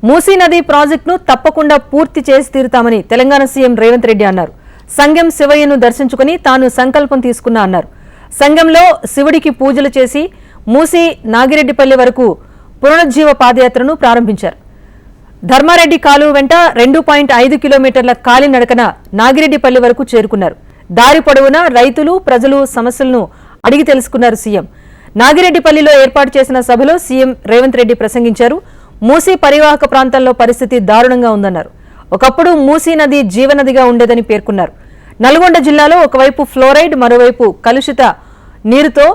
మూసీ నది ప్రాజెక్టును తప్పకుండా పూర్తి చేసి తీరుతామని తెలంగాణ సీఎం రేవంత్ రెడ్డి అన్నారు. సంగం శివయ్యను దర్శించుకుని తాను సంకల్పం తీసుకున్నా అన్నారు. సంగంలో శివుడికి పూజలు చేసి మూసీ నాగిరెడ్డిపల్లి వరకు పునరుజ్జీవ పాదయాత్రను ప్రారంభించారు. ధర్మారెడ్డి కాలువ వెంట 2.5 కిలోమీటర్ల కాలినడకన నాగిరెడ్డిపల్లి వరకు చేరుకున్నారు. దారి పొడవునా రైతులు ప్రజలు సమస్యలను అడిగి తెలుసుకున్నారు సీఎం. నాగిరెడ్డిపల్లిలో ఏర్పాటు చేసిన సభలో సీఎం రేవంత్ రెడ్డి ప్రసంగించారు. మూసీ పరివాహక ప్రాంతాల్లో పరిస్థితి దారుణంగా ఉందన్నారు. ఒకప్పుడు మూసీ నది జీవనదిగా ఉండేదని పేర్కొన్నారు. నల్గొండ జిల్లాలో ఒకవైపు ఫ్లోరైడ్, మరోవైపు కలుషిత నీరుతో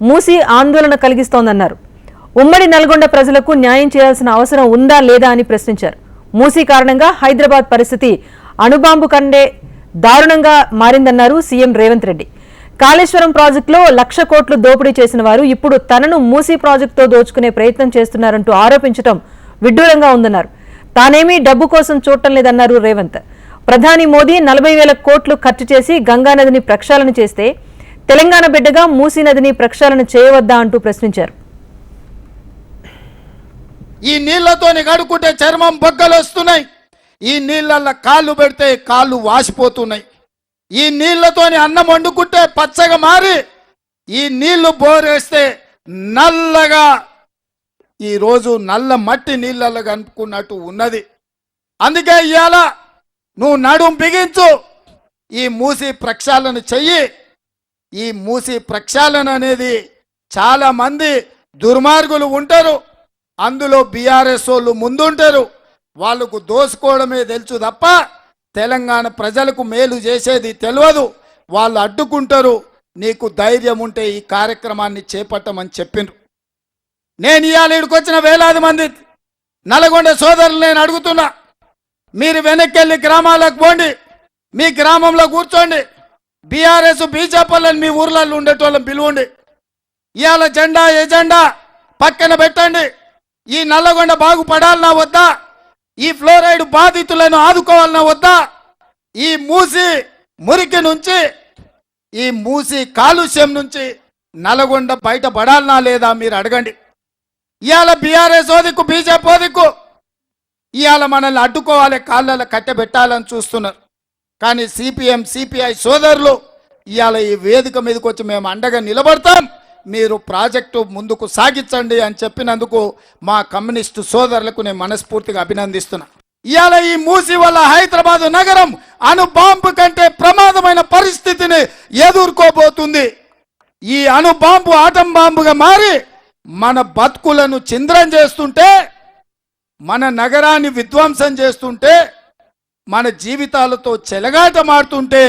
మూసీ ఆందోళన కలిగిస్తోందన్నారు. ఉమ్మడి నల్గొండ ప్రజలకు న్యాయం చేయాల్సిన అవసరం ఉందా లేదా అని ప్రశ్నించారు. మూసీ కారణంగా హైదరాబాద్ పరిస్థితి అణుబాంబు కంటే దారుణంగా మారిందన్నారు సీఎం రేవంత్ రెడ్డి. కాళేశ్వరం ప్రాజెక్టులో 1,00,000 కోట్లు దోపిడీ చేసిన వారు ఇప్పుడు తనను మూసీ ప్రాజెక్టుతో దోచుకునే ప్రయత్నం చేస్తున్నారంటూ ఆరోపించడం విడ్డూరంగా ఉందన్నారు. తానేమీ డబ్బు కోసం చూడటం లేదన్నారు రేవంత్. ప్రధాని మోదీ 40,000 కోట్లు ఖర్చు చేసి గంగానదిని ప్రక్షాళన చేస్తే తెలంగాణ బిడ్డగా మూసీ నదిని ప్రక్షాళన చేయవద్దా అంటూ ప్రశ్నించారు. ఈ నీళ్లతోని కడుక్కుంటే చర్మం బొగ్గలు వస్తున్నాయి. ఈ నీళ్ళల్లో కాళ్ళు పెడితే కాళ్ళు వాసిపోతున్నాయి. ఈ నీళ్లతోని అన్నం వండుకుంటే పచ్చగా మారి ఈ నీళ్లు బోరేస్తే నల్లగా ఈరోజు నల్ల మట్టి నీళ్ళల్లో కనుక్కున్నట్టు ఉన్నది. అందుకే ఇవాళ నువ్వు నడుం బిగించు, ఈ మూసీ ప్రక్షాళన చెయ్యి. ఈ మూసీ ప్రక్షాళన అనేది చాలా మంది దుర్మార్గులు ఉంటారు, అందులో బీఆర్ఎస్ వాళ్ళు ముందుంటారు. వాళ్ళకు దోసుకోవడమే తెలుసు తప్ప తెలంగాణ ప్రజలకు మేలు చేసేది తెలియదు. వాళ్ళు అడ్డుకుంటారు. నీకు ధైర్యం ఉంటే ఈ కార్యక్రమాన్ని చేపట్టమని చెప్పిండ్రు. నేను ఇవాళ ఇక్కడికి వచ్చిన వేలాది మంది నల్గొండ సోదరులు నేను అడుగుతున్నా, మీరు వెనక్కి గ్రామాలకు పోండి, మీ గ్రామంలో కూర్చోండి, బీఆర్ఎస్ బీజేపీలను మీ ఊర్లలో ఉండేటోళ్ళని పిలువండి. ఇవాళ జెండా ఎజెండా పక్కన పెట్టండి. ఈ నల్లగొండ బాగుపడాలన్నా వద్దా? ఈ ఫ్లోరైడ్ బాధితులను ఆదుకోవాలన్నా వద్దా? ఈ మూసి మురికి నుంచి, ఈ మూసి కాలుష్యం నుంచి నల్గొండ బయటపడాలనా లేదా మీరు అడగండి. ఇవాళ బీఆర్ఎస్ ఓదిక్కు బీజేపీ ఓదిక్కు ఇవాళ మనల్ని అడ్డుకోవాలి, కాళ్ళలో కట్టెబెట్టాలని చూస్తున్నారు. కానీ సిపిఎం సిపిఐ సోదరులు ఇవాళ ఈ వేదిక మీదకి వచ్చి మేము అండగా నిలబడతాం, మీరు ప్రాజెక్టు ముందుకు సాగించండి అని చెప్పినందుకు మా కమ్యూనిస్టు సోదరులకు నేను మనస్ఫూర్తిగా అభినందిస్తున్నా. ఇవాళ ఈ మూసి వల్ల హైదరాబాద్ నగరం అణుబాంబు కంటే ప్రమాదమైన పరిస్థితిని ఎదుర్కోబోతుంది. ఈ అణుబాంబు ఆటం బాంబుగా మారి మన బతుకులను చింద్రం చేస్తుంటే, మన నగరాన్ని విధ్వంసం చేస్తుంటే, మన జీవితాలతో చెలగాటమాడుతుంటే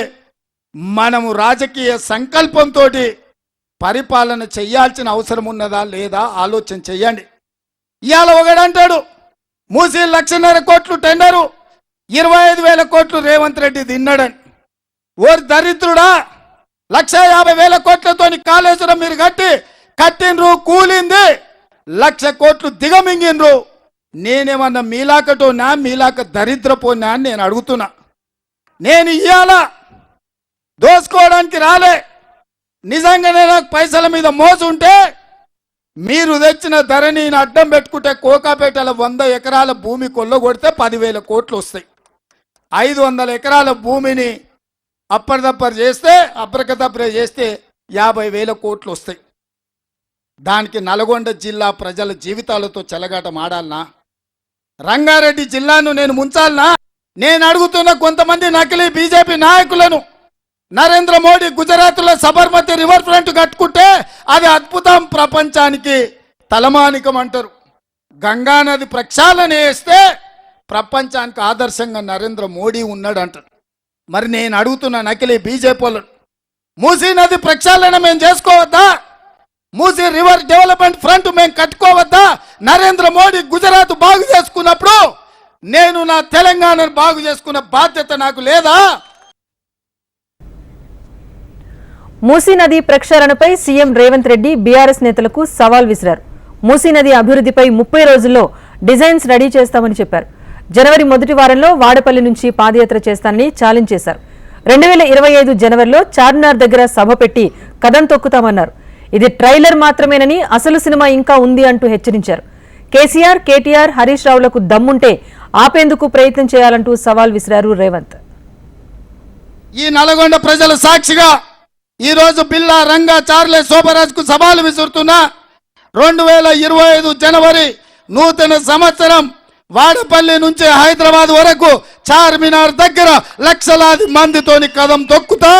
మనము రాజకీయ సంకల్పంతో పరిపాలన చెయ్యాల్సిన అవసరం ఉన్నదా లేదా ఆలోచన చెయ్యండి. ఇవాళ ఒకడంటాడు మూసీ 1,50,000 కోట్లు టెండరు, 25,000 కోట్లు రేవంత్ రెడ్డి తిన్నాడని. ఓరి దరిద్రుడా, 1,50,000 కోట్లతోని కాళేశ్వరం మీరు కట్టిండ్రు, కూలింది, 1,00,000 కోట్లు దిగమింగిన్రు. నేనేమన్నా మీలాకటోనా, మీలాక దరిద్రపోనా అని నేను అడుగుతున్నా. నేను ఇవాళ దోసుకోవడానికి రాలే. నిజంగానే నాకు పైసల మీద మోసు ఉంటే మీరు తెచ్చిన ధరని అడ్డం పెట్టుకుంటే కోకాపేటల 100 ఎకరాల భూమి కొల్లగొడితే 10,000 కోట్లు వస్తాయి. 500 ఎకరాల భూమిని అప్పటిదప్పటి చేస్తే, అప్రకదప్పరే చేస్తే 50,000 కోట్లు వస్తాయి. దానికి నల్గొండ జిల్లా ప్రజల జీవితాలతో చెలగాటం ఆడాలనా? రంగారెడ్డి జిల్లాను నేను ముంచాలనా? నేను అడుగుతున్న కొంతమంది నకిలీ బీజేపీ నాయకులను, నరేంద్ర మోడీ గుజరాత్లో సబర్మతి రివర్ ఫ్రంట్ కట్టుకుంటే అది అద్భుతం, ప్రపంచానికి తలమానికం అంటారు. గంగానది ప్రక్షాళన చేస్తే ప్రపంచానికి ఆదర్శంగా నరేంద్ర మోడీ ఉన్నాడు అంటారు. మరి నేను అడుగుతున్న నకిలీ బీజేపీ వాళ్ళు, మూసీ నది ప్రక్షాళన మేము చేసుకోవద్దా? మూసీ రివర్ డెవలప్మెంట్ ఫ్రంట్ మేము కట్టుకోవద్దా? నరేంద్ర మోడీ గుజరాత్ బాగు చేసుకున్నప్పుడు నేను నా తెలంగాణను బాగు చేసుకున్న బాధ్యత నాకు లేదా? మూసీ నది ప్రక్షాళనపై సీఎం రేవంత్ రెడ్డి బీఆర్ఎస్ నేతలకు సవాల్ విసిరారు. మూసీ నది అభివృద్ధిపై 30 రోజుల్లో డిజైన్స్ రెడీ చేస్తామని చెప్పారు. జనవరి మొదటి వారంలో వాడపల్లి నుంచి పాదయాత్ర చేస్తానని ఛాలెంజ్ చేశారు. 2025 జనవరిలో చార్మినార్ దగ్గర సభ పెట్టి కదం తొక్కుతామన్నారు. ఇది ట్రైలర్ మాత్రమేనని, అసలు సినిమా ఇంకా ఉంది అంటూ హెచ్చరించారు. కేసీఆర్, కేటీఆర్, హరీష్ రావులకు దమ్ముంటే ఆపేందుకు ప్రయత్నం చేయాలంటూ సవాల్ విసిరారు రేవంత్. ఈ నల్గొండ ప్రజల సాక్షిగా ఈ రోజు బిల్లా రంగా చార్లే శోభరాజ్ కు సవాలు విసురుతున్నా 2025 జనవరి నూతన సంవత్సరం వాడపల్లి నుంచి హైదరాబాద్ వరకు చార్మినార్ దగ్గర లక్షలాది మందితోని కదం తొక్కుతా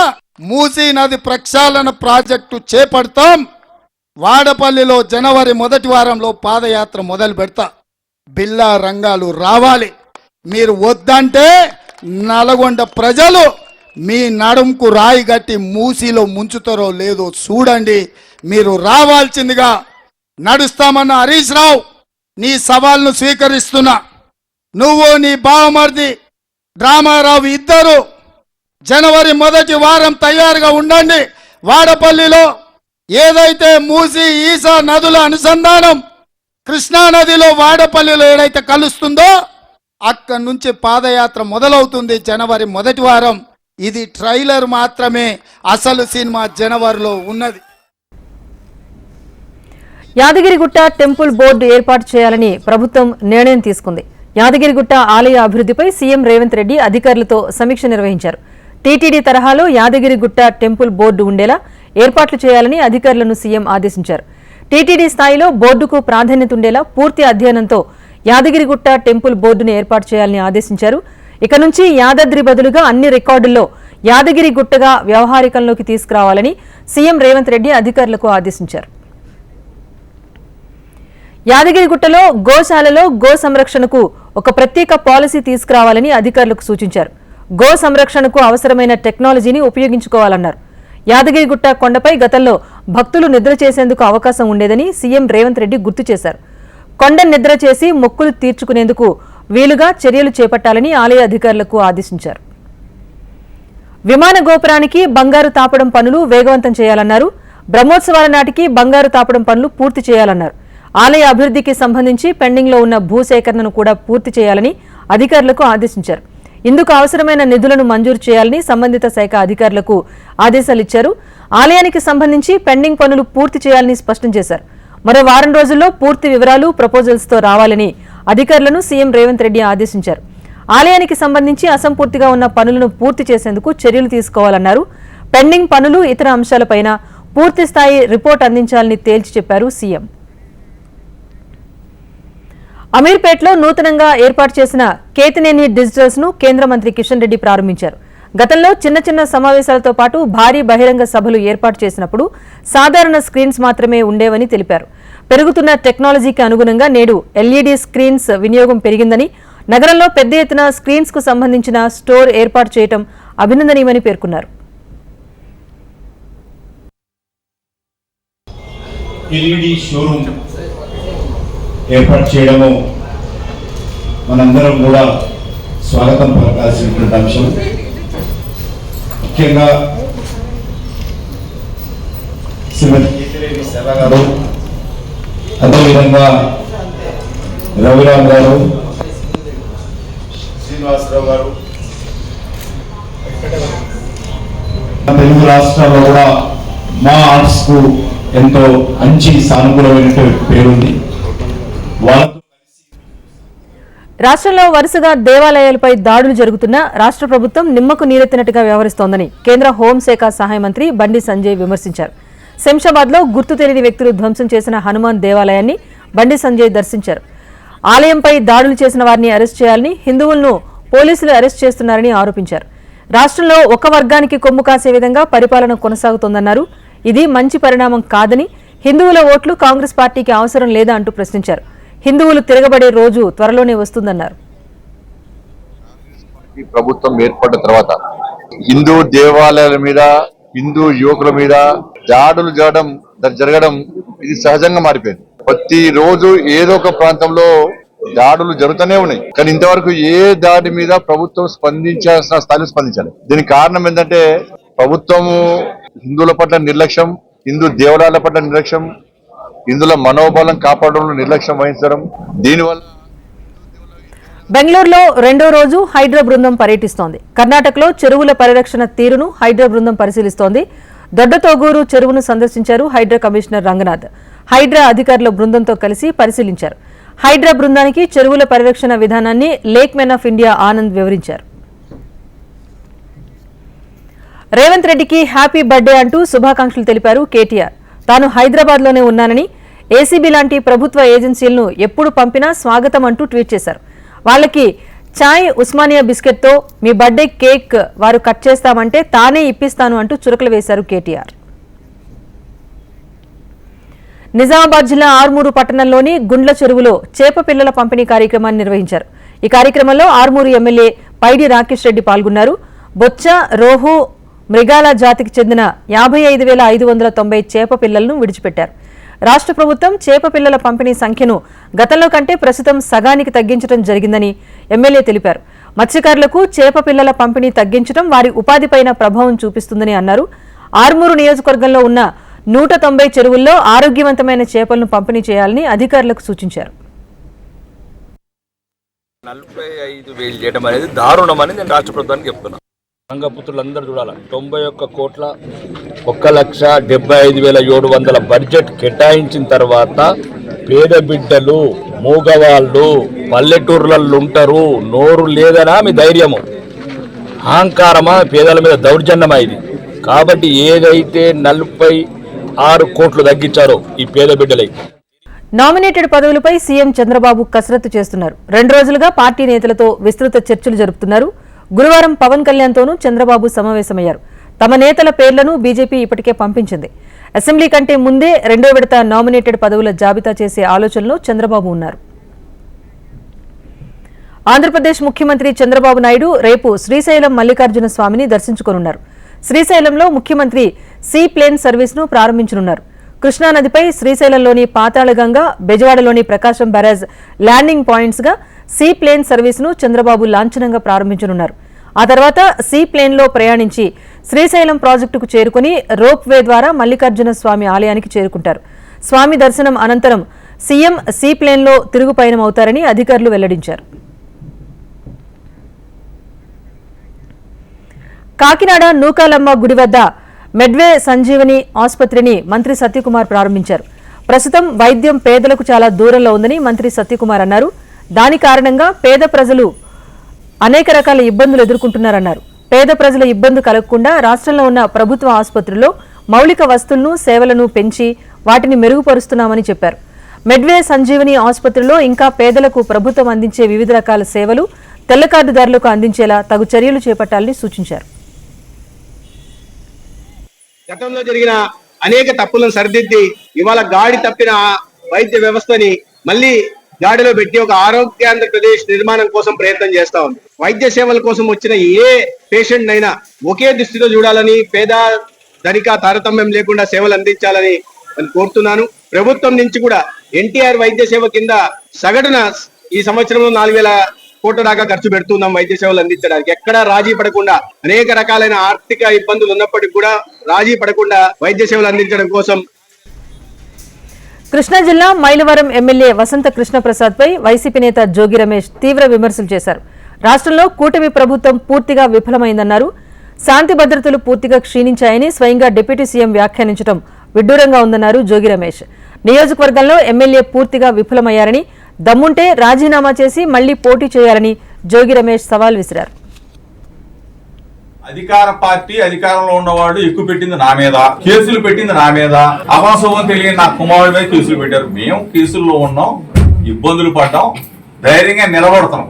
మూసీ నది ప్రక్షాళన ప్రాజెక్టు చేపడతాం. వాడపల్లిలో జనవరి మొదటి వారంలో పాదయాత్ర మొదలు పెడతా. బిల్లా రంగాలు రావాలి. మీరు వద్దంటే నల్గొండ ప్రజలు మీ నడుంకు రాయి గట్టి మూసీలో ముంచుతారో లేదో చూడండి. మీరు రావాల్సిందిగా నడుస్తామన్న హరీష్ రావు నీ సవాల్ను స్వీకరిస్తున్నా. నువ్వు నీ బావమర్ది డ్రామారావు ఇద్దరు జనవరి మొదటి వారం తయారుగా ఉండండి. వాడపల్లిలో ఏదైతే మూసీ ఈసా నదుల అనుసంధానం కృష్ణా నదిలో వాడపల్లిలో ఏదైతే కలుస్తుందో అక్కడి నుంచి పాదయాత్ర మొదలవుతుంది జనవరి మొదటి వారం. ఇది ట్రైలర్ మాత్రమే, అసలు సినిమా జనవరిలో ఉన్నది. యాదగిరిగుట్ట టెంపుల్ బోర్డు ఏర్పాటు చేయాలని ప్రభుత్వం నిర్ణయం తీసుకుంది. యాదగిరిగుట్ట ఆలయ అభివృద్ధిపై సీఎం రేవంత్ రెడ్డి అధికారులతో సమీక్ష నిర్వహించారు. టీటీడీ తరహాలో యాదగిరిగుట్ట టెంపుల్ బోర్డు ఉండేలా ఏర్పాట్లు చేయాలని అధికారులను సీఎం ఆదేశించారు. టీటీడీ స్థాయిలో బోర్డుకు ప్రాధాన్యత ఉండేలా పూర్తి అధ్యయనంతో యాదగిరిగుట్ట టెంపుల్ బోర్డును ఏర్పాటు చేయాలని ఆదేశించారు. ఇక నుంచి యాదాద్రి బదులుగా అన్ని రికార్డుల్లో యాదగిరిగుట్టగా వ్యవహారికంలోకి తీసుకురావాలని సీఎం రేవంత్ రెడ్డి అధికారులకు ఆదేశించారు. యాదగిరిగుట్టలో గోశాలలో గో సంరక్షణకు ఒక ప్రత్యేక పాలసీ తీసుకురావాలని అధికారులకు సూచించారు. గో సంరక్షణకు అవసరమైన టెక్నాలజీని ఉపయోగించుకోవాలన్నారు. యాదగిరిగుట్ట కొండపై గతంలో భక్తులు నిద్ర చేసేందుకు అవకాశం ఉండేదని సీఎం రేవంత్ రెడ్డి గుర్తు చేశారు. కొండ నిద్ర చేసి మొక్కులు తీర్చుకునేందుకు వీలుగా చర్యలు చేపట్టాలని ఆలయ అధికారులకు ఆదేశించారు. విమాన గోపురానికి బంగారు తాపడం పనులు వేగవంతం చేయాలన్నారు. బ్రహ్మోత్సవాల నాటికి బంగారు తాపడం పనులు పూర్తి చేయాలన్నారు. ఆలయ అభివృద్ధికి సంబంధించి పెండింగ్లో ఉన్న భూసేకరణను కూడా పూర్తి చేయాలని అధికారులకు ఆదేశించారు. ఇందుకు అవసరమైన నిధులను మంజూరు చేయాలని సంబంధిత శాఖ అధికారులకు ఆదేశాలు ఇచ్చారు. ఆలయానికి సంబంధించి పెండింగ్ పనులు పూర్తి చేయాలని స్పష్టం చేశారు. మరో వారం రోజుల్లో పూర్తి వివరాలు ప్రపోజల్స్తో రావాలని అధికారులను సీఎం రేవంత్ రెడ్డి ఆదేశించారు. ఆలయానికి సంబంధించి అసంపూర్తిగా ఉన్న పనులను పూర్తి చేసేందుకు చర్యలు తీసుకోవాలన్నారు. పెండింగ్ పనులు, ఇతర అంశాలపైన పూర్తి స్థాయి రిపోర్ట్ అందించాలని తేల్చి చెప్పారు సీఎం. అమీర్పేటలో నూతనంగా ఏర్పాటు చేసిన కేతినేని డిజిటల్స్ ను కేంద్ర మంత్రి కిషన్ రెడ్డి ప్రారంభించారు. గతంలో చిన్న చిన్న సమావేశాలతో పాటు భారీ బహిరంగ సభలు ఏర్పాటు చేసినప్పుడు సాధారణ స్క్రీన్స్ మాత్రమే ఉండేవని తెలిపారు. పెరుగుతున్న టెక్నాలజీకి అనుగుణంగా నేడు ఎల్ఈడీ స్క్రీన్స్ వినియోగం పెరిగిందని, నగరంలో పెద్ద ఎత్తున స్క్రీన్స్ కు సంబంధించిన స్టోర్ ఏర్పాటు చేయడం అభినందనీయమని పేర్కొన్నారు. ఎల్ఈడి షోరూమ్ ఏర్పాటు చేయడము మనందరం కూడా స్వాగతం పలకాల్సినటువంటి అంశం. ముఖ్యంగా శ్రీమతి కేతినేని శర్మ గారు, అదేవిధంగా రవిరామ్ గారు, శ్రీనివాసరావు గారు, తెలుగు రాష్ట్రాల్లో కూడా మా ఆర్ట్స్ కు ఎంతో మంచి సానుకూలమైనటువంటి పేరుంది. రాష్ట్రంలో వరుసగా దేవాలయాలపై దాడులు జరుగుతున్నా రాష్ట్ర ప్రభుత్వం నిమ్మకు నీరెత్తినట్టుగా వ్యవహరిస్తోందని కేంద్ర హోంశాఖ సహాయ మంత్రి బండి సంజయ్ విమర్శించారు. శంషాబాద్లో గుర్తు తెలియని వ్యక్తులు ధ్వంసం చేసిన హనుమాన్ దేవాలయాన్ని బండి సంజయ్ దర్శించారు. ఆలయంపై దాడులు చేసిన వారిని అరెస్ట్ చేయాలని, హిందువులను పోలీసులు అరెస్ట్ చేస్తున్నారని ఆరోపించారు. రాష్ట్రంలో ఒక వర్గానికి కొమ్ము కాసే విధంగా పరిపాలన కొనసాగుతోందన్నారు. ఇది మంచి పరిణామం కాదని, హిందువుల ఓట్లు కాంగ్రెస్ పార్టీకి అవసరం లేదా అంటూ ప్రశ్నించారు. హిందువులు తిరగబడే రోజు త్వరలోనే వస్తుందన్నారు. ప్రభుత్వం ఏర్పడిన తర్వాత హిందూ దేవాలయాల మీద, హిందూ యువకుల మీద దాడులు జరగడం ఇది సహజంగా మారిపోయింది. ప్రతి రోజు ఏదో ఒక ప్రాంతంలో దాడులు జరుగుతూనే ఉన్నాయి. కానీ ఇంతవరకు ఏ దాడి మీద ప్రభుత్వం స్పందించాల్సిన స్థాయిలో స్పందించాలి. దీనికి కారణం ఏంటంటే ప్రభుత్వము హిందువుల పట్ల నిర్లక్ష్యం, హిందూ దేవాలయాల పట్ల నిర్లక్ష్యం, హిందువుల మనోబలం కాపాడంలో నిర్లక్ష్యం వహించడం. దీనివల్ల బెంగళూరులో రెండో రోజు హైడ్రా బృందం పర్యటిస్తోంది. కర్ణాటకలో చెరువుల పరిరక్షణ తీరును హైడ్రా బృందం పరిశీలిస్తోంది. దొడ్డతోగూరు చెరువును సందర్శించారు హైడ్రా కమిషనర్ రంగనాథ్. హైడ్రా అధికారుల బృందంతో కలిసి పరిశీలించారు. హైడ్రా బృందానికి చెరువుల పరిరక్షణ విధానాన్ని lake men of India Anand వివరించారు. రేవంత్ రెడ్డికి హ్యాపీ బర్త్డే అంటూ శుభాకాంక్షలు తెలిపారు కేటీఆర్. తాను హైదరాబాద్లోనే ఉన్నానని, ఏసీబీ లాంటి ప్రభుత్వ ఏజెన్సీలను ఎప్పుడు పంపినా స్వాగతం అంటూ ట్వీట్ చేశారు. వాళ్ళకి చాయ్ ఉస్మానియా బిస్కెట్తో మీ బర్త్డే కేక్ వారు కట్ చేస్తామంటే తానే ఇప్పిస్తాను అంటూ చురకలు వేశారు కేటీఆర్. నిజామాబాద్ జిల్లా ఆర్మూరు పట్టణంలోని గుండ్ల చెరువులో చేప పిల్లల పంపిణీ కార్యక్రమాన్ని నిర్వహించారు. ఈ కార్యక్రమంలో ఆర్మూరు ఎమ్మెల్యే పైడి రాకేష్ రెడ్డి పాల్గొన్నారు. బొచ్చ, రోహు, మృగాల జాతికి చెందిన 55,590 చేప పిల్లలను విడిచిపెట్టారు. రాష్ట్ర ప్రభుత్వం చేప పిల్లల పంపిణీ సంఖ్యను గతంలో కంటే ప్రస్తుతం సగానికి తగ్గించడం జరిగిందని ఎమ్మెల్యే తెలిపారు. మత్స్యకారులకు చేప పిల్లల పంపిణీ తగ్గించడం వారి ఉపాధిపైన ప్రభావం చూపిస్తుందని అన్నారు. ఆర్మూరు నియోజకవర్గంలో ఉన్న 190 చెరువుల్లో ఆరోగ్యవంతమైన చేపలను పంపిణీ చేయాలని అధికారులకు సూచించారు. 45,000 చేయడం అనేది దారుణమని నేను రాష్ట్ర ప్రభుత్వానికి చెప్తున్నా. సంఘపుత్రులందరూ చూడాలి. 91,1,75,700 బడ్జెట్ కేటాయించిన తర్వాత పేద బిడ్డలు, మూగవాళ్ళు పల్లెటూర్లలో ఉంటారు. నోరు లేదనా మీ ధైర్యము, అహంకారమా, పేదల మీద దౌర్జన్యమా ఇది. కాబట్టి ఏదైతే 46 కోట్లు తగ్గించారో ఈ పేద బిడ్డలకి. నామినేటెడ్ పదవులపై సీఎం చంద్రబాబు కసరత్తు చేస్తున్నారు. 2 రోజులుగా పార్టీ నేతలతో విస్తృత చర్చలు జరుపుతున్నారు. గురువారం పవన్ కళ్యాణ్తోనూ చంద్రబాబు సమావేశమయ్యారు. తమ నేతల పేర్లను బీజేపీ ఇప్పటికే పంపించింది. అసెంబ్లీ కంటే ముందే 2వ విడత నామినేటెడ్ పదవుల జాబితా చేసే ఆలోచనలో చంద్రబాబు ఉన్నారు. ఆంధ్రప్రదేశ్ ముఖ్యమంత్రి చంద్రబాబు నాయుడు రేపు శ్రీశైలం మల్లికార్జున స్వామిని దర్శించుకోనున్నారు. శ్రీశైలంలో ముఖ్యమంత్రి సీ ప్లేన్ సర్వీస్ను ప్రారంభించనున్నారు. కృష్ణానదిపై శ్రీశైలంలోని పాతాళగంగ, బెజవాడలోని ప్రకాశం బ్యారేజ్ ల్యాండింగ్ పాయింట్స్గా సీ ప్లేన్ సర్వీసును చంద్రబాబు లాంఛనంగా ప్రారంభించనున్నారు. ఆ తర్వాత సీ ప్లేన్లో ప్రయాణించి శ్రీశైలం ప్రాజెక్టుకు చేరుకుని రోప్ వే ద్వారా మల్లికార్జున స్వామి ఆలయానికి చేరుకుంటారు. స్వామి దర్శనం అనంతరం సీఎం సీ ప్లేన్లో తిరుగు పయనం అవుతారని అధికారులు వెల్లడించారు. కాకినాడ నూకాలమ్మ గుడి వద్ద మెడ్వే సంజీవని ఆసుపత్రిని మంత్రి సత్యకుమార్ ప్రారంభించారు. ప్రస్తుతం వైద్యం పేదలకు చాలా దూరంలో ఉందని మంత్రి సత్యకుమార్ అన్నారు. దాని కారణంగా పేద ప్రజలు అనేక రకాల ఇబ్బందులు ఎదుర్కొంటున్నారన్నారు. పేద ప్రజల ఇబ్బంది కలగకుండా రాష్ట్రంలో ఉన్న ప్రభుత్వ ఆసుపత్రుల్లో మౌలిక వస్తువులను, సేవలను పెంచి వాటిని మెరుగుపరుస్తున్నామని చెప్పారు. మెడ్వే సంజీవని ఆసుపత్రిలో ఇంకా పేదలకు ప్రభుత్వం అందించే వివిధ రకాల సేవలు తెల్ల కార్డుదారులకు అందించేలా తగు చర్యలు చేపట్టాలని సూచించారు. గతంలో జరిగిన అనేక తప్పులను సరిదిద్ది ఇవాళ గాడి తప్పిన వైద్య వ్యవస్థని మళ్ళీ గాడిలో పెట్టి ఒక ఆరోగ్యాంధ్రప్రదేశ్ నిర్మాణం కోసం ప్రయత్నం చేస్తా ఉంది. వైద్య సేవల కోసం వచ్చిన ఏ పేషెంట్ అయినా ఒకే దృష్టితో చూడాలని, పేద ధనిక తారతమ్యం లేకుండా సేవలు అందించాలని నేను కోరుతున్నాను. ప్రభుత్వం నుంచి కూడా ఎన్టీఆర్ వైద్య సేవ కింద సగటున ఈ సంవత్సరంలో 4,000 కోట్ల దాకా ఖర్చు పెడుతున్నాం వైద్య సేవలు అందించడానికి. ఎక్కడా రాజీ పడకుండా, అనేక రకాలైన ఆర్థిక ఇబ్బందులు ఉన్నప్పటికీ కూడా రాజీ పడకుండా వైద్య సేవలు అందించడం కోసం. కృష్ణా జిల్లా మైలవరం ఎమ్మెల్యే వసంత కృష్ణప్రసాద్ పై వైసీపీ నేత జోగి రమేష్ తీవ్ర విమర్శలు చేశారు. రాష్ట్రంలో కూటమి ప్రభుత్వం పూర్తిగా విఫలమైందన్నారు. శాంతి భద్రతలు పూర్తిగా క్షీణించాయని స్వయంగా డిప్యూటీ సీఎం వ్యాఖ్యానించడం విడ్డూరంగా ఉందన్నారు జోగి రమేష్. నియోజకవర్గంలో ఎమ్మెల్యే పూర్తిగా విఫలమయ్యారని, దమ్ముంటే రాజీనామా చేసి మళ్లీ పోటీ చేయాలని జోగి రమేష్ సవాల్ విసిరారు. అధికార పార్టీ అధికారంలో ఉన్నవాడు ఎక్కువ పెట్టింది నా మీద, కేసులు పెట్టింది నా మీద, అవాసవం తెలియని నా కుమారుడి మీద కేసులు పెట్టారు. మేము కేసుల్లో ఉన్నాం, ఇబ్బందులు పడ్డాం, ధైర్యంగా నిలబడతాం.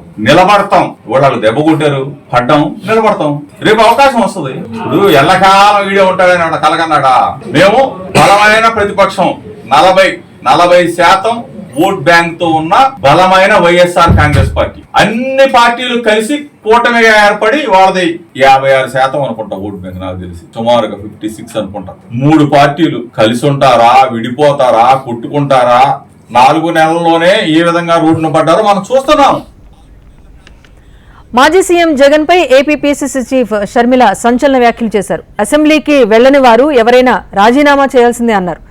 వాళ్ళు దెబ్బ కొట్టారు, పడ్డాం, నిలబడతాం. రేపు అవకాశం వస్తుంది. ఇప్పుడు ఎల్లకాలం వీడియో ఉంటాడని కలగన్నాడా? మేము బలమైన ప్రతిపక్షం, 40% ఓట్ బ్యాంక్ తో ఉన్న బలమైన వైఎస్ఆర్ కాంగ్రెస్ పార్టీ. అన్ని పార్టీలు కలిసి కూటమిగా ఏర్పడి వాళ్ళది 56% అనుకుంటా ఓట్ బ్యాంక్. నాకు తెలిసి సుమారుగా 56 అనుకుంటా. 3 పార్టీలు కలిసి ఉంటారా, విడిపోతారా, కొట్టుకుంటారా? 4 నెలల్లోనే ఏ విధంగా రోడ్డును పడ్డారో మనం చూస్తున్నాం. మాజీ సీఎం జగన్ పై ఏపీ పీసీసీ చీఫ్ షర్మిల సంచలన వ్యాఖ్యలు చేశారు. అసెంబ్లీకి వెళ్లని వారు ఎవరైనా రాజీనామా చేయాల్సిందే అన్నారు.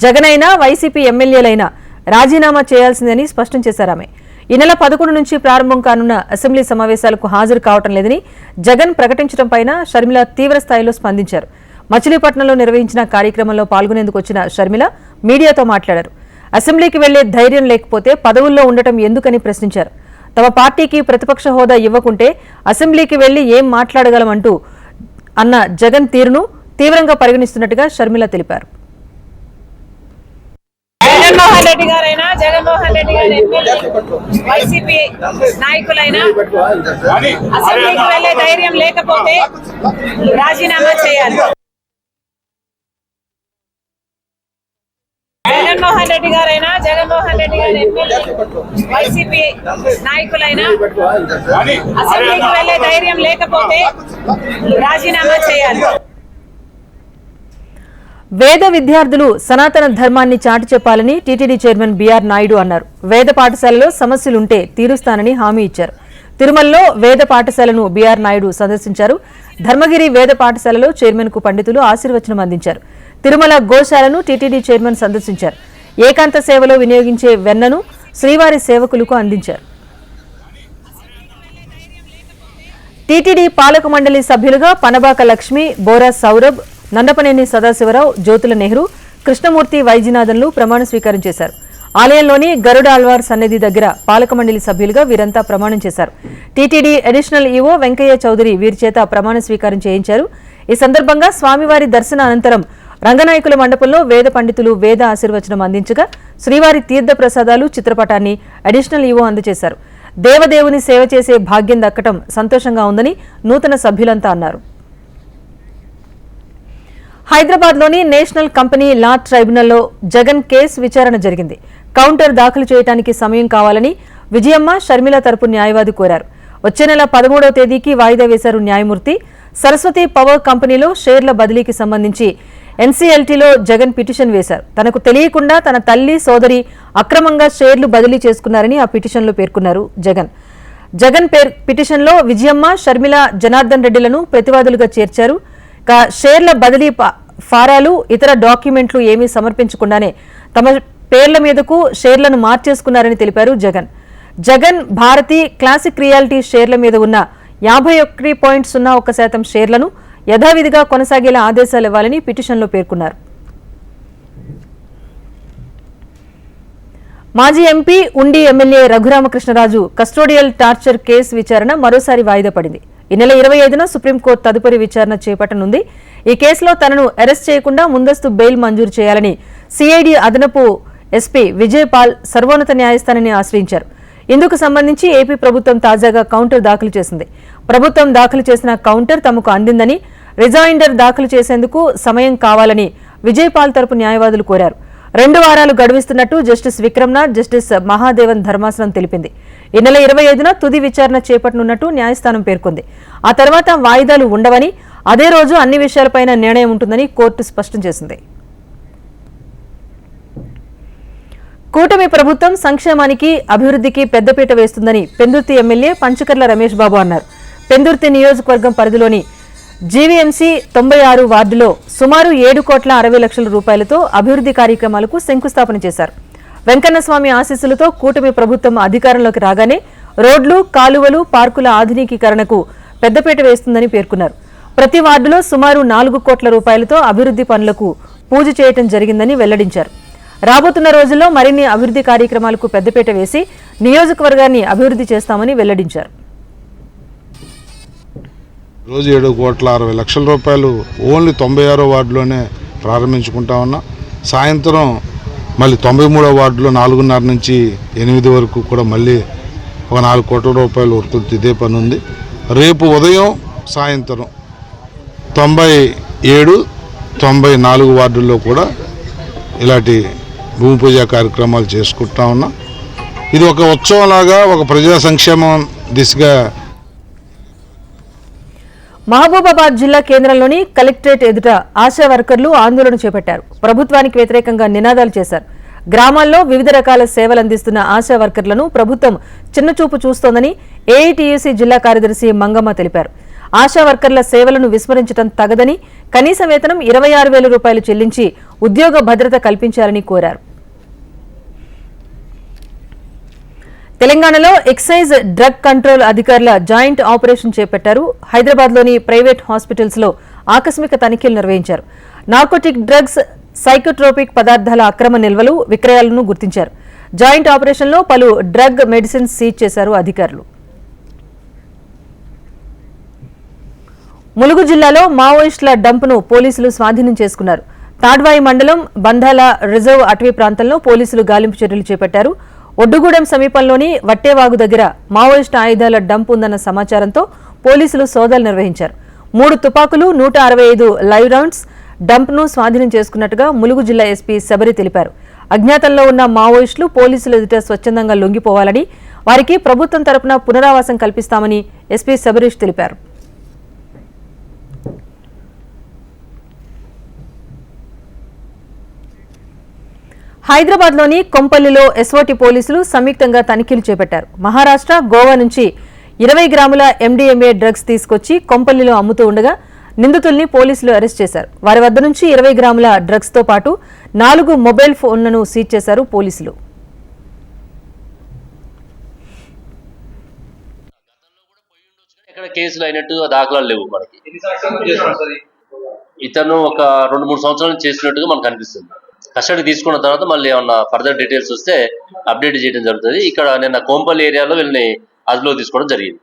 జగన్ అయినా, వైసీపీ ఎమ్మెల్యేలైనా రాజీనామా చేయాల్సిందని స్పష్టం చేశారు ఆమె. ఈ నెల 11 నుంచి ప్రారంభం కానున్న అసెంబ్లీ సమావేశాలకు హాజరు కావటం లేదని జగన్ ప్రకటించడంపై షర్మిల తీవ్ర స్థాయిలో స్పందించారు. మచిలీపట్నంలో నిర్వహించిన కార్యక్రమంలో పాల్గొనేందుకు వచ్చిన షర్మిల మీడియాతో మాట్లాడారు. అసెంబ్లీకి వెళ్లే ధైర్యం లేకపోతే పదవుల్లో ఉండటం ఎందుకని ప్రశ్నించారు. తమ పార్టీకి ప్రతిపక్ష హోదా ఇవ్వకుంటే అసెంబ్లీకి వెళ్లి ఏం మాట్లాడగలమంటూ అన్న జగన్ తీరును తీవ్రంగా పరిగణిస్తున్నట్టుగా షర్మిల తెలిపారు. జగన్మోహన్ రెడ్డి గారైనా జగన్మోహన్ రెడ్డి గారి ఎమ్మెల్యే వైసీపీ నాయకులైనా అసెంబ్లీకి వెళ్లే ధైర్యం లేకపోతే రాజీనామా చేయాలి. జగన్మోహన్ రెడ్డి గారైనా జగన్మోహన్ రెడ్డి గారి ఎమ్మెల్యే వైసీపీ నాయకులైనా అసెంబ్లీకి వెళ్లే ధైర్యం లేకపోతే రాజీనామా చేయాలి. వేద విద్యార్థులు సనాతన ధర్మాన్ని చాటి చెప్పాలని టీటీడీ చైర్మన్ బీఆర్ నాయుడు అన్నారు. వేద పాఠశాలలో సమస్యలుంటే తీరుస్తానని హామీ ఇచ్చారు. తిరుమలలో వేద పాఠశాలను బీఆర్ నాయుడు సందర్శించారు. ధర్మగిరి వేద పాఠశాలలో చైర్మన్ కు పండితులు ఆశీర్వచనం అందించారు. తిరుమల గోశాలను టీటీడీ చైర్మన్ సందర్శించారు. ఏకాంత సేవలో వినియోగించే వెన్నను శ్రీవారి సేవకులకు అందించారు. టీటీడీ పాలక మండలి సభ్యులుగా పనబాక లక్ష్మి, బోరా సౌరభ్, నందపనేని సదాశివరావు, జ్యోతుల నెహ్రూ, కృష్ణమూర్తి వైద్యనాథన్లు ప్రమాణ స్వీకారం చేశారు. ఆలయంలోని గరుడ ఆళ్వార్ సన్నిధి దగ్గర పాలక మండలి సభ్యులుగా వీరంతా ప్రమాణం చేశారు. TTD additional EO Venkayya Chowdary వీరి చేత ప్రమాణ స్వీకారం చేయించారు. ఈ సందర్భంగా స్వామివారి దర్శన అనంతరం రంగనాయకుల మండపంలో వేద పండితులు వేద ఆశీర్వచనం అందించగా శ్రీవారి తీర్థ ప్రసాదాలు చిత్రపటాన్ని అడిషనల్ ఈవో అందజేశారు. దేవదేవుని సేవ చేసే భాగ్యం దక్కటం సంతోషంగా ఉందని నూతన సభ్యులంతా అన్నారు. హైదరాబాద్లోని నేషనల్ కంపెనీ లా ట్రైబ్యునల్లో జగన్ కేసు విచారణ జరిగింది. కౌంటర్ దాఖలు చేయడానికి సమయం కావాలని విజయమ్మ, షర్మిల తరపు న్యాయవాది కోరారు. వచ్చే నెల 13వ తేదీకి వాయిదా వేశారు న్యాయమూర్తి. సరస్వతి పవర్ కంపెనీలో షేర్ల బదిలీకి సంబంధించి ఎన్సీఎల్టీలో జగన్ పిటిషన్ వేశారు. తనకు తెలియకుండా తన తల్లి, సోదరి అక్రమంగా షేర్లు బదిలీ చేసుకున్నారని ఆ పిటిషన్లో పేర్కొన్నారు జగన్ పిటిషన్లో విజయమ్మ, షర్మిల, జనార్దన్ రెడ్డిలను ప్రతివాదులుగా చేర్చారు. షేర్ల బదిలీ ఫారాలు, ఇతర డాక్యుమెంట్లు ఏమీ సమర్పించకుండానే తమ పేర్ల మీదకు షేర్లను మార్చేసుకున్నారని తెలిపారు జగన్ భారతి క్లాసిక్ రియాలిటీ షేర్ల మీద ఉన్న 51.01% షేర్లను యథావిధిగా కొనసాగేలా ఆదేశాలు ఇవ్వాలని పిటిషన్లో పేర్కొన్నారు. మాజీ MP, Undi MLA Raghuramakrishnaraju custodial torture case విచారణ మరోసారి వాయిదా పడింది. ఈ నెల 25న సుప్రీంకోర్టు తదుపరి విచారణ చేపట్టనుంది. ఈ కేసులో తనను అరెస్ట్ చేయకుండా ముందస్తు బెయిల్ మంజూరు చేయాలని సిఐడి అదనపు ఎస్పీ విజయపాల్ సర్వోన్నత న్యాయస్థానాన్ని ఆశ్రయించారు. ఇందుకు సంబంధించి ఏపీ ప్రభుత్వం తాజాగా కౌంటర్ దాఖలు చేసింది. ప్రభుత్వం దాఖలు చేసిన కౌంటర్ తమకు అందిందని, రిజాయిండర్ దాఖలు చేసేందుకు సమయం కావాలని విజయపాల్ తరపు న్యాయవాదులు కోరారు. 2 వారాలు గడువిస్తున్నట్టు జస్టిస్ విక్రమ్నాథ్, జస్టిస్ మహాదేవన్ ధర్మాసనం తెలిపింది. ఈ నెల 25న తుది విచారణ చేపట్టనున్నట్టు న్యాయస్థానం పేర్కొంది. ఆ తర్వాత వాయిదాలు ఉండవని, అదే రోజు అన్ని విషయాలపైన నిర్ణయం ఉంటుందని కోర్టు స్పష్టం చేసింది. కూటమి ప్రభుత్వం సంక్షేమానికి, అభివృద్ధికి పెద్దపీట వేస్తుందని పెందుర్తి ఎమ్మెల్యే పంచకర్ల రమేష్ బాబు అన్నారు. పెందుర్తి నియోజకవర్గం పరిధిలోని జీవీఎంసీ 96 వార్డులో సుమారు 7,60,00,000 రూపాయలతో అభివృద్ధి కార్యక్రమాలకు శంకుస్థాపన చేశారు. వెంకన్నస్వామి ఆశీస్సులతో కూటమి ప్రభుత్వం అధికారంలోకి రాగానే రోడ్లు, కాలువలు, పార్కుల ఆధునికీకరణకు పెద్దపీట వేస్తుందని పేర్కొన్నారు. ప్రతి వార్డులో సుమారు 4 కోట్ల రూపాయలతో అభివృద్ధి పనులకు పూజ చేయడం జరిగిందని వెల్లడించారు. రాబోతున్న రోజుల్లో మరిన్ని అభివృద్ధి కార్యక్రమాలకు పెద్దపీట వేసి నియోజకవర్గాన్ని అభివృద్ధి చేస్తామని వెల్లడించారు. రోజు 7,60,00,000 రూపాయలు ఓన్లీ 96వ వార్డులోనే ప్రారంభించుకుంటా ఉన్నా. సాయంత్రం మళ్ళీ 93వ వార్డులో 4:30 నుంచి 8 వరకు కూడా మళ్ళీ ఒక 4 కోట్ల రూపాయలు వర్తులు ఇదే పని ఉంది. రేపు ఉదయం, సాయంత్రం 97, 94 వార్డుల్లో కూడా ఇలాంటి భూమి పూజ కార్యక్రమాలు చేసుకుంటా ఉన్నా. ఇది ఒక ఉత్సవంలాగా, ఒక ప్రజా సంక్షేమం దిశగా. మహబూబాబాద్ జిల్లా కేంద్రంలోని కలెక్టరేట్ ఎదుట ఆశా వర్కర్లు ఆందోళన చేపట్టారు. ప్రభుత్వానికి వ్యతిరేకంగా నినాదాలు చేశారు. గ్రామాల్లో వివిధ రకాల సేవలు అందిస్తున్న ఆశా వర్కర్లను ప్రభుత్వం చిన్నచూపు చూస్తోందని ఏఐటీయూసీ జిల్లా కార్యదర్శి మంగమ్మ తెలిపారు. ఆశా వర్కర్ల సేవలను విస్మరించడం తగదని, కనీస వేతనం 26,000 రూపాయలు చెల్లించి ఉద్యోగ భద్రత కల్పించాలని కోరారు. తెలంగాణలో ఎక్సైజ్ డ్రగ్ కంట్రోల్ అధికారుల జాయింట్ ఆపరేషన్ చేపట్టారు. హైదరాబాద్లోని ప్రైవేట్ హాస్పిటల్స్ లో ఆకస్మిక తనిఖీలు నిర్వహించారు. నార్కోటిక్ డ్రగ్స్ సైకోట్రోపిక్ పదార్థాల అక్రమ నిల్వలు విక్రయాలను గుర్తించారు. జాయింట్ ఆపరేషన్లో పలు డ్రగ్ మెడిసిన్స్ సీజ్ చేశారు అధికారులు. ములుగు జిల్లాలో మావోయిస్టుల డంప్ను పోలీసులు స్వాధీనం చేసుకున్నారు. తాడ్వాయి మండలం బంధాల రిజర్వ్ అటవీ ప్రాంతంలో పోలీసులు గాలింపు చర్యలు చేపట్టారు. ఒడ్డుగూడెం సమీపంలోని వట్టేవాగు దగ్గర మావోయిస్టు ఆయుధాల డంప్ ఉందన్న సమాచారంతో పోలీసులు సోదాలు నిర్వహించారు. 3 తుపాకులు 165 లైవ్ రౌండ్స్ డంప్ను స్వాధీనం చేసుకున్నట్టుగా ములుగు జిల్లా ఎస్పీ శబరి తెలిపారు. అజ్ఞాతంలో ఉన్న మావోయిస్టులు పోలీసుల ఎదుట స్వచ్ఛందంగా లొంగిపోవాలని, వారికి ప్రభుత్వం తరపున పునరావాసం కల్పిస్తామని ఎస్పీ శబరీష్ తెలిపారు. హైదరాబాద్లోని కొంపల్లిలో ఎస్ఓటీ పోలీసులు సంయుక్తంగా తనిఖీలు చేపట్టారు. మహారాష్ట్ర, గోవా నుంచి 20 గ్రాముల ఎండీఎంఏ డ్రగ్స్ తీసుకొచ్చి కొంపల్లిలో అమ్ముతూ ఉండగా నిందితుల్ని పోలీసులు అరెస్ట్ చేశారు. వారి వద్ద నుంచి 20 గ్రాముల డ్రగ్స్ తో పాటు 4 మొబైల్ ఫోన్లను సీజ్ చేశారు పోలీసులు. ఇక్కడ కేసులు అయినట్టు దాఖలాలు లేవు మనకి. ఇతను ఒక 2-3 సంవత్సరాలు చేసినట్టుగా మనకు అనిపిస్తుంది. కస్టడీ తీసుకున్న తర్వాత మళ్ళీ ఏమన్నా ఫర్దర్ డీటెయిల్స్ వస్తే అప్డేట్ చేయడం జరుగుతుంది. ఇక్కడ నిన్న కోంపల్లి ఏరియాలో వీళ్ళని అదుపులో తీసుకోవడం జరిగింది.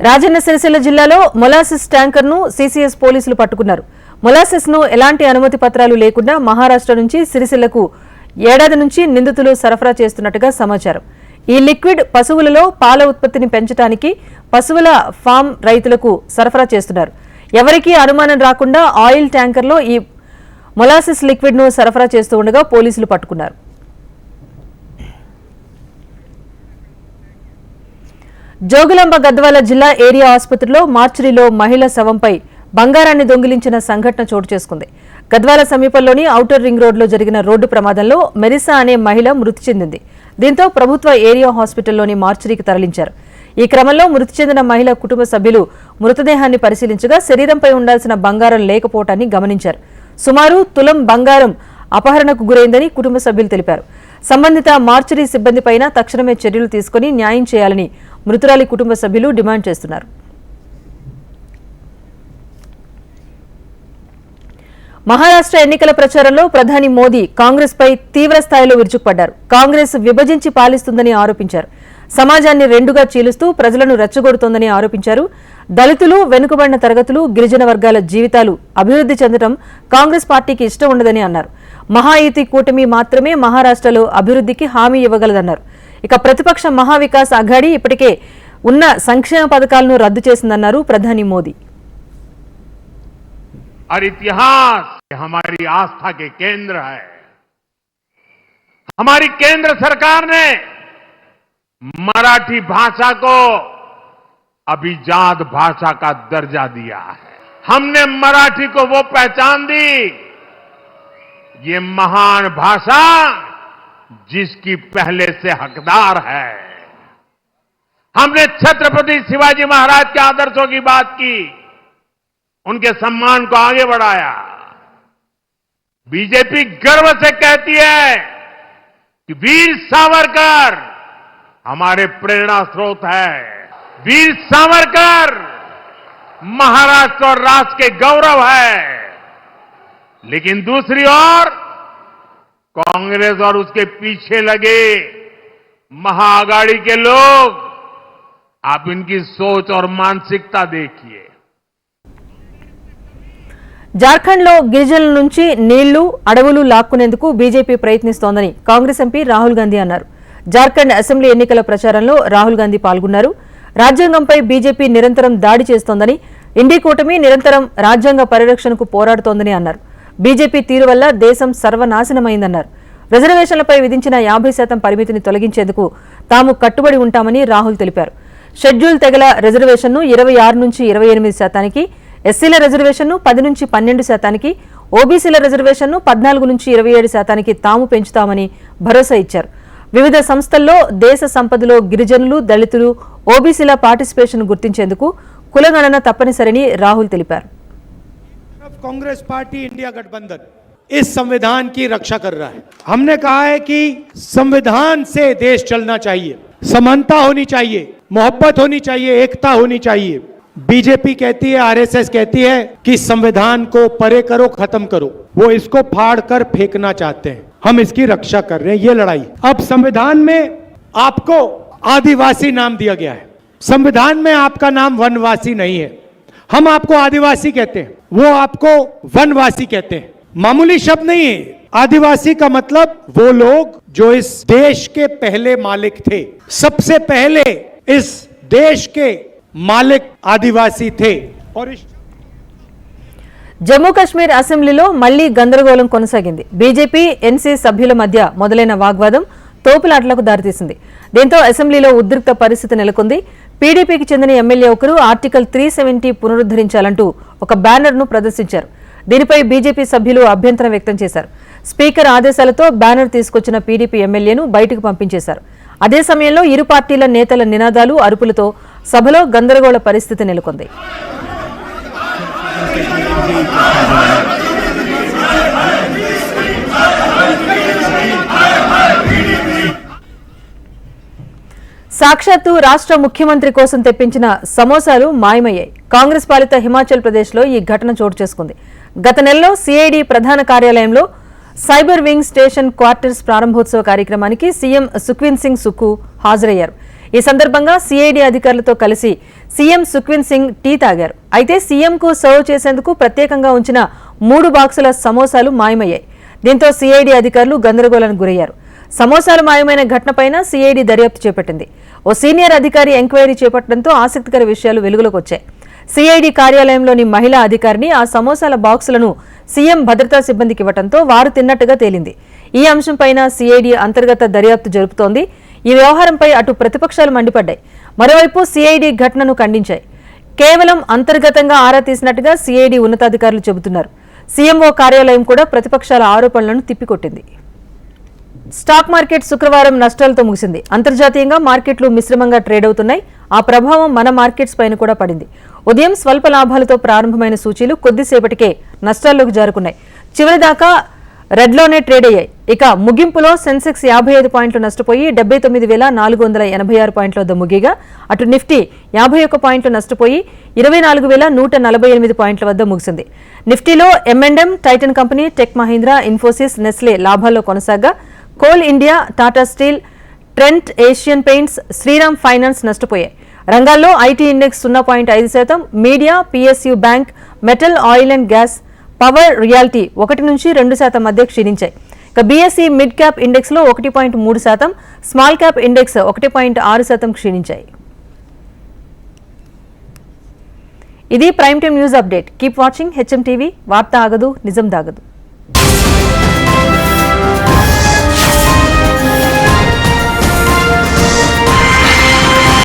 రాజన్న సిరిసిల్ల జిల్లాలో మొలాసిస్ ట్యాంకర్ ను సిసిఎస్ పోలీసులు పట్టుకున్నారు. మొలాసిస్ ను ఎలాంటి అనుమతి పత్రాలు లేకుండా మహారాష్ట్ర నుంచి సిరిసిల్లకు ఏడాది నుంచి నిందితులు సరఫరా చేస్తున్నట్టుగా సమాచారం. ఈ లిక్విడ్ పశువులలో పాల ఉత్పత్తిని పెంచడానికి పశువుల ఫామ్ రైతులకు సరఫరా చేస్తున్నారు. ఎవరికీ అనుమానం రాకుండా ఆయిల్ ట్యాంకర్లో ఈ మొలాసిస్ లిక్విడ్ ను సరఫరా చేస్తూ ఉండగా పోలీసులు పట్టుకున్నారు. జోగులాంబ గద్వాల జిల్లా ఏరియా ఆసుపత్రిలో మార్చురీలో మహిళ శవంపై బంగారాన్ని దొంగిలించిన సంఘటన చోటు చేసుకుంది. గద్వాల సమీపంలోని ఔటర్ రింగ్ రోడ్లో జరిగిన రోడ్డు ప్రమాదంలో మెరిసా అనే మహిళ మృతి చెందింది. దీంతో ప్రభుత్వ ఏరియా హాస్పిటల్లోని మార్చురీకి తరలించారు. ఈ క్రమంలో మృతి చెందిన మహిళ కుటుంబ సభ్యులు మృతదేహాన్ని పరిశీలించగా శరీరంపై ఉండాల్సిన బంగారం లేకపోవటాన్ని గమనించారు. సుమారు తులం బంగారం అపహరణకు గురైందని కుటుంబ సభ్యులు తెలిపారు. సంబంధిత మార్చురీ సిబ్బందిపైన తక్షణమే చర్యలు తీసుకుని న్యాయం చేయాలని మృతురాలి కుటుంబ సభ్యులు డిమాండ్ చేస్తున్నారు. మహారాష్ట్ర ఎన్నికల ప్రచారంలో ప్రధాని మోదీ కాంగ్రెస్ పై తీవ్ర స్థాయిలో విరుచుకుపడ్డారు. కాంగ్రెస్ విభజించి పాలిస్తుందని ఆరోపించారు. సమాజాన్ని రెండుగా చీలుస్తూ ప్రజలను రెచ్చగొడుతోందని ఆరోపించారు. దళితులు, వెనుకబడిన తరగతులు, గిరిజన వర్గాల జీవితాలు అభివృద్ధి చెందడం కాంగ్రెస్ పార్టీకి ఇష్టం ఉండదని అన్నారు. మహాయుతి కూటమి మాత్రమే మహారాష్ట్రలో అభివృద్ధికి హామీ ఇవ్వగలదన్నారు. ఇక ప్రతిపక్ష మహావికాస్ అఘాడీ ఇప్పటికే ఉన్న సంక్షేమ పథకాలను రద్దు చేసిందన్నారు ప్రధాని మోదీ. और इतिहास हमारी आस्था के केंद्र है. हमारी केंद्र सरकार ने मराठी भाषा को अभिजात भाषा का दर्जा दिया है. हमने मराठी को वो पहचान दी, ये महान भाषा जिसकी पहले से हकदार है. हमने छत्रपति शिवाजी महाराज के आदर्शों की बात की, उनके सम्मान को आगे बढ़ाया. बीजेपी गर्व से कहती है कि वीर सावरकर हमारे प्रेरणा स्रोत है. वीर सावरकर महाराष्ट्र और राष्ट्र के गौरव है. लेकिन दूसरी ओर कांग्रेस और उसके पीछे लगे महाआघाड़ी के लोग, आप इनकी सोच और मानसिकता देखिए. జార్ఖండ్లో గిరిజనుల నుంచి నీళ్లు, అడవులు లాక్కునేందుకు బీజేపీ ప్రయత్నిస్తోందని కాంగ్రెస్ ఎంపీ రాహుల్ గాంధీ అన్నారు. జార్ఖండ్ అసెంబ్లీ ఎన్నికల ప్రచారంలో రాహుల్ గాంధీ పాల్గొన్నారు. రాజ్యాంగంపై బీజేపీ నిరంతరం దాడి చేస్తోందని, ఇండీ కూటమి నిరంతరం రాజ్యాంగ పరిరక్షణకు పోరాడుతోందని అన్నారు. బీజేపీ తీరు వల్ల దేశం సర్వనాశనమైందన్నారు. రిజర్వేషన్లపై విధించిన 50% పరిమితిని తొలగించేందుకు తాము కట్టుబడి ఉంటామని రాహుల్ తెలిపారు. షెడ్యూల్ తెగల రిజర్వేషన్ను 26 నుంచి 28%, ఎస్సీల రిజర్వేషన్ను 10 నుంచి 12%, ఓబీసీల రిజర్వేషన్ను 14 నుంచి 27% తాము పెంచుతామని భరోసా ఇచ్చారు. వివిధ సంస్థల్లో దేశ సంపదలో గిరిజనులు, దళితులు, ఓబీసీల పార్టిసిపేషన్ గుర్తించేందుకు కులగణన తప్పనిసరని రాహుల్ తెలిపారు. कांग्रेस पार्टी इंडिया गठबंधन इस संविधान की रक्षा कर रहा है. हमने कहा है कि संविधान से देश चलना चाहिए, समानता होनी चाहिए, मोहब्बत होनी चाहिए, एकता होनी चाहिए. बीजेपी कहती है, आरएसएस कहती है कि संविधान को परे करो, खत्म करो। वो इसको फाड़ कर फेंकना चाहते हैं, हम इसकी रक्षा कर रहे हैं, ये लड़ाई। अब संविधान में आपको आदिवासी नाम दिया गया है, संविधान में आपका नाम वनवासी नहीं है। हम आपको आदिवासी कहते हैं, वो आपको वनवासी कहते हैं। मामूली शब्द नहीं है। आदिवासी का मतलब वो लोग जो इस देश के पहले मालिक थे, सबसे पहले इस देश के मालिक आदिवासी थे। और జమ్మూ కాశ్మీర్ అసెంబ్లీలో మళ్లీ గందరగోళం కొనసాగింది. బీజేపీ ఎన్సీ సభ్యుల మధ్య మొదలైన వాగ్వాదం తోపులాటలకు దారితీసింది. దీంతో అసెంబ్లీలో ఉద్రిక్త పరిస్థితి నెలకొంది. పీడీపీకి చెందిన ఎమ్మెల్యే ఒకరు ఆర్టికల్ 370 పునరుద్ధరించాలంటూ ఒక బ్యానర్ను ప్రదర్శించారు. దీనిపై బీజేపీ సభ్యులు అభ్యంతరం వ్యక్తం చేశారు. స్పీకర్ ఆదేశాలతో బ్యానర్ తీసుకొచ్చిన పీడీపీ ఎమ్మెల్యేను బయటకు పంపించేశారు. అదే సమయంలో ఇరు పార్టీల నేతల నినాదాలు, అరుపులతో సభలో గందరగోళ పరిస్థితి నెలకొంది. సాక్షాత్తు రాష్ట్ర ముఖ్యమంత్రి కోసం తెప్పించిన సమోసాలు మాయమయ్యాయి. కాంగ్రెస్ పాలిత హిమాచల్ ప్రదేశ్లో ఈ ఘటన చోటు చేసుకుంది. గత నెలలో సిఐడి ప్రధాన కార్యాలయంలో సైబర్ వింగ్ స్టేషన్ క్వార్టర్స్ ప్రారంభోత్సవ కార్యక్రమానికి సీఎం సుఖ్వీందర్ సింగ్ సుక్కు హాజరయ్యారు. ఈ సందర్భంగా సిఐడి అధికారులతో కలిసి సీఎం సుఖ్వీందర్ సింగ్ టీ తాగారు. అయితే సీఎంకు సర్వ్ చేసేందుకు ప్రత్యేకంగా ఉంచిన 3 బాక్సుల సమోసాలు మాయమయ్యాయి. దీంతో సిఐడి అధికారులు గందరగోళానికి గురయ్యారు. సమోసాలు మాయమైన ఘటనపైన సిఐడి దర్యాప్తు చేపట్టింది. ఓ సీనియర్ అధికారి ఎంక్వైరీ చేపట్టడంతో ఆసక్తికర విషయాలు వెలుగులోకి వచ్చాయి. సిఐడి కార్యాలయంలోని మహిళా అధికారిని ఆ సమోసాల బాక్సులను సీఎం భద్రతా సిబ్బందికి ఇవ్వడంతో వారు తిన్నట్టుగా తేలింది. ఈ అంశంపైన సిఐడి అంతర్గత దర్యాప్తు జరుపుతోంది. ఈ వ్యవహారంపై అటు ప్రతిపక్షాలు మండిపడ్డాయి, మరోవైపు సిఐడి ఘటనను ఖండించాయి. కేవలం అంతర్గతంగా ఆరా తీసినట్టుగా సిఐడి ఉన్నతాధికారులు చెబుతున్నారు. సీఎంఓ కార్యాలయం కూడా ప్రతిపక్షాల ఆరోపణలను తిప్పికొట్టింది. స్టాక్ మార్కెట్ శుక్రవారం నష్టాలతో ముగిసింది. అంతర్జాతీయంగా మార్కెట్లు మిశ్రమంగా ట్రేడ్ అవుతున్నాయి. ఆ ప్రభావం మన మార్కెట్స్ పైన కూడా పడింది. ఉదయం స్వల్ప లాభాలతో ప్రారంభమైన సూచీలు కొద్దిసేపటికే నష్టాల్లోకి జారుకున్నాయి. చివరిదాకా రెడ్లోనే ట్రేడ్ అయ్యాయి. ఇక ముగింపులో సెన్సెక్స్ 55 పాయింట్లు నష్టపోయి 79,486 పాయింట్ల వద్ద ముగిగా, అటు నిఫ్టీ 51 పాయింట్లు నష్టపోయి 24,148 పాయింట్ల వద్ద ముగిసింది. నిఫ్టీలో M&M, Titan Company, Tech Mahindra, Infosys, Nestle లాభాల్లో కొనసాగా, Coal India, Tata Steel, Trent Asian Paints, Shriram Finance నష్టపోయాయి. రంగాల్లో IT index 0.5%, media, PSU bank, metal, oil and gas, power, realty 1 నుంచి 2% మధ్య క్షీణించాయి. ఇక బీఎస్ఈ మిడ్ క్యాప్ ఇండెక్స్ లో 1.3%, స్మాల్ క్యాప్ ఇండెక్స్ 1.6% క్షీణించాయి. ఇది prime time news update. Keep watching HM TV. వార్త ఆగదు, నిజం దాగదు.